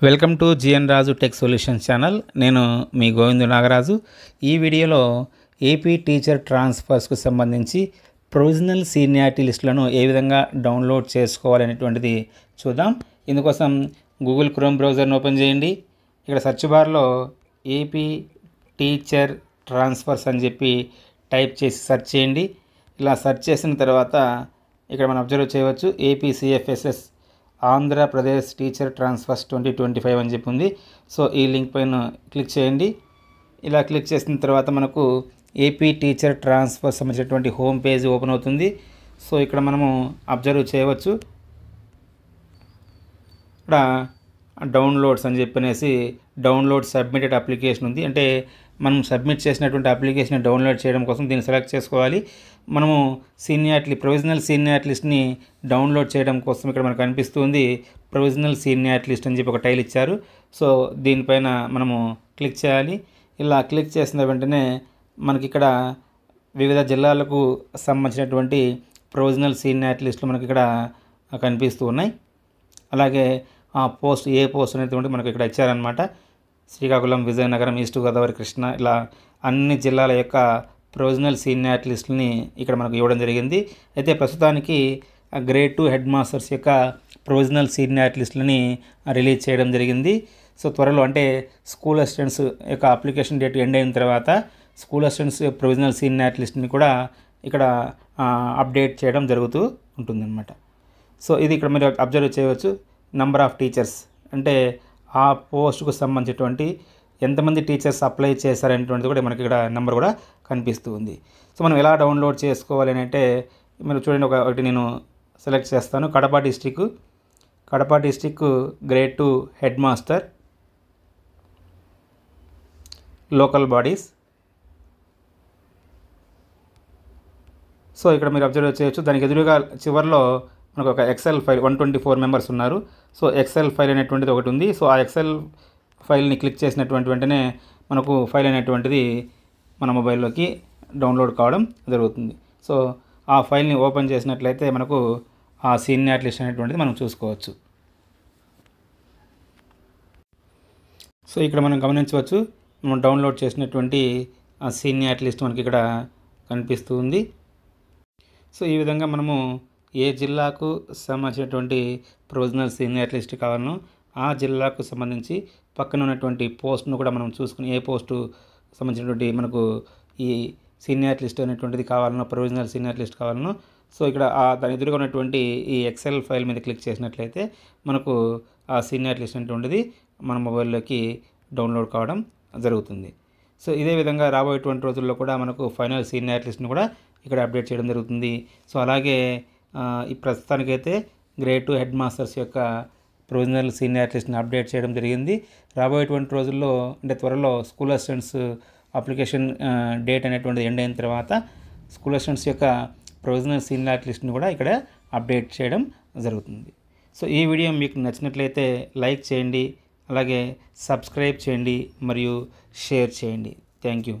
Welcome to GN Raju tech solutions channel. నేను మీ గోవిందు నాగరాజు. ఈ వీడియోలో ఏపీ టీచర్ ట్రాన్స్ఫర్స్కు సంబంధించి ప్రొవిజనల్ సీనియారిటీ లిస్టులను ఏ విధంగా డౌన్లోడ్ చేసుకోవాలనేటువంటిది చూద్దాం. ఇందుకోసం గూగుల్ క్రోమ్ బ్రౌజర్ని ఓపెన్ చేయండి. ఇక్కడ సెర్చ్ బార్లో ఏపీ టీచర్ ట్రాన్స్ఫర్స్ అని చెప్పి టైప్ చేసి సెర్చ్ చేయండి. ఇలా సెర్చ్ చేసిన తర్వాత ఇక్కడ మనం అబ్జర్వ్ చేయవచ్చు ఏపీసీఎఫ్ఎస్ఎస్ ఆంధ్రప్రదేశ్ టీచర్ ట్రాన్స్ఫర్స్ 2025 అని చెప్పి ఉంది. సో ఈ లింక్ పైన క్లిక్ చేయండి. ఇలా క్లిక్ చేసిన తర్వాత మనకు ఏపీ టీచర్ ట్రాన్స్ఫర్ సంబంధించినటువంటి హోమ్ పేజ్ ఓపెన్ అవుతుంది. సో ఇక్కడ మనము అబ్జర్వ్ చేయవచ్చు, ఇక్కడ డౌన్లోడ్స్ అని చెప్పనేసి డౌన్లోడ్ సబ్మిటెడ్ అప్లికేషన్ ఉంది. అంటే మనం సబ్మిట్ చేసినటువంటి అప్లికేషన్ డౌన్లోడ్ చేయడం కోసం దీన్ని సెలెక్ట్ చేసుకోవాలి. మనము ప్రొవిజనల్ సీనియారిటీ లిస్ట్ని డౌన్లోడ్ చేయడం కోసం ఇక్కడ మనకు కనిపిస్తుంది ప్రొవిజనల్ సీనియారిటీ లిస్ట్ అని చెప్పి ఒక టైల్ ఇచ్చారు. సో దీనిపైన మనము క్లిక్ చేయాలి. ఇలా క్లిక్ చేసిన వెంటనే మనకి ఇక్కడ వివిధ జిల్లాలకు సంబంధించినటువంటి ప్రొవిజనల్ సీనియారిటీ లిస్టులు మనకి ఇక్కడ కనిపిస్తూ ఉన్నాయి. అలాగే ఆ పోస్ట్ ఏ పోస్ట్ అనేటువంటి మనకు ఇక్కడ ఇచ్చారనమాట. శ్రీకాకుళం, విజయనగరం, ఈస్ట్ గోదావరి, కృష్ణ, ఇలా అన్ని జిల్లాల యొక్క ప్రొవిజనల్ సీనియారిటీ లిస్టులని ఇక్కడ మనకు ఇవ్వడం జరిగింది. అయితే ప్రస్తుతానికి గ్రేడ్ 2 హెడ్ మాస్టర్స్ యొక్క ప్రొవిజనల్ సీనియారిటీ లిస్టులని రిలీజ్ చేయడం జరిగింది. సో త్వరలో, అంటే స్కూల్ అసిస్టెంట్స్ యొక్క అప్లికేషన్ డేట్ ఎండ్ అయిన తర్వాత స్కూల్ అసిస్టెంట్స్ ప్రొవిజనల్ సీనియారిటీ లిస్ట్ని కూడా ఇక్కడ అప్డేట్ చేయడం జరుగుతూ ఉంటుందన్నమాట. సో ఇది ఇక్కడ మీరు అబ్జర్వ్ చేయవచ్చు. నంబర్ ఆఫ్ టీచర్స్, అంటే ఆ పోస్ట్కు సంబంధించినటువంటి ఎంతమంది టీచర్స్ అప్లై చేశారనేటువంటిది కూడా మనకి ఇక్కడ నెంబర్ కూడా కనిపిస్తూ ఉంది. సో మనం ఎలా డౌన్లోడ్ చేసుకోవాలి అని అంటే, మీరు చూడండి, ఒకటి నేను సెలెక్ట్ చేస్తాను. Kadapa district grade 2 head master local bodies. So ఇక్కడ మీరు అబ్జర్వ్ చేయొచ్చు, దానికి ఎదురుగా చివరిలో మనకు ఒక ఎక్సెల్ ఫైల్ 124 మెంబర్స్ ఉన్నారు. సో ఎక్సెల్ ఫైల్ అనేటువంటిది ఒకటి ఉంది. సో ఆ ఎక్సెల్ ఫైల్ని క్లిక్ చేసినటువంటి వెంటనే మనకు ఫైల్ అనేటువంటిది మన మొబైల్లోకి డౌన్లోడ్ కావడం జరుగుతుంది. సో ఆ ఫైల్ని ఓపెన్ చేసినట్లయితే మనకు ఆ సీనియారిటీ లిస్ట్ అనేటువంటిది మనం చూసుకోవచ్చు. సో ఇక్కడ మనం గమనించవచ్చు, మనం డౌన్లోడ్ చేసినటువంటి ఆ సీనియారిటీ లిస్ట్ మనకి ఇక్కడ కనిపిస్తూ ఉంది. సో ఈ విధంగా మనము ఏ జిల్లాకు సంబంధించినటువంటి ప్రొవిజనల్ సీనియారిటీ లిస్ట్ కావాలనో ఆ జిల్లాకు సంబంధించి పక్కన ఉన్నటువంటి పోస్ట్ను కూడా మనం చూసుకుని, ఏ పోస్టు సంబంధించినటువంటి మనకు ఈ సీనియారిటీ లిస్ట్ అనేటువంటిది కావాలనో, ప్రొవిజనల్ సీనియారిటీ లిస్ట్ కావాలనో, సో ఇక్కడ దాని ఎదురుగా ఉన్నటువంటి ఈ ఎక్సెల్ ఫైల్ మీద క్లిక్ చేసినట్లయితే మనకు ఆ సీనియారిటీ లిస్ట్ అనేటువంటిది మన మొబైల్లోకి డౌన్లోడ్ కావడం జరుగుతుంది. సో ఇదే విధంగా రాబోయేటువంటి రోజుల్లో కూడా మనకు ఫైనల్ సీనియారిటీ లిస్ట్ని కూడా ఇక్కడ అప్డేట్ చేయడం జరుగుతుంది. సో అలాగే ఈ ప్రస్తుతానికైతే గ్రేడ్ 2 హెడ్ మాస్టర్స్ యొక్క ప్రొవిజనల్ సీనియారిటీ లిస్ట్ని అప్డేట్ చేయడం జరిగింది. రాబోయేటువంటి రోజుల్లో, అంటే త్వరలో స్కూల్ అసిస్టెంట్స్ అప్లికేషన్ డేట్ అనేటువంటిది ఎండ్ అయిన తర్వాత స్కూల్ అసిస్టెంట్స్ యొక్క ప్రొవిజనల్ సీనియారిటీ లిస్ట్ని కూడా ఇక్కడ అప్డేట్ చేయడం జరుగుతుంది. సో ఈ వీడియో మీకు నచ్చినట్లయితే లైక్ చేయండి, అలాగే సబ్స్క్రైబ్ చేయండి మరియు షేర్ చేయండి. Thank you.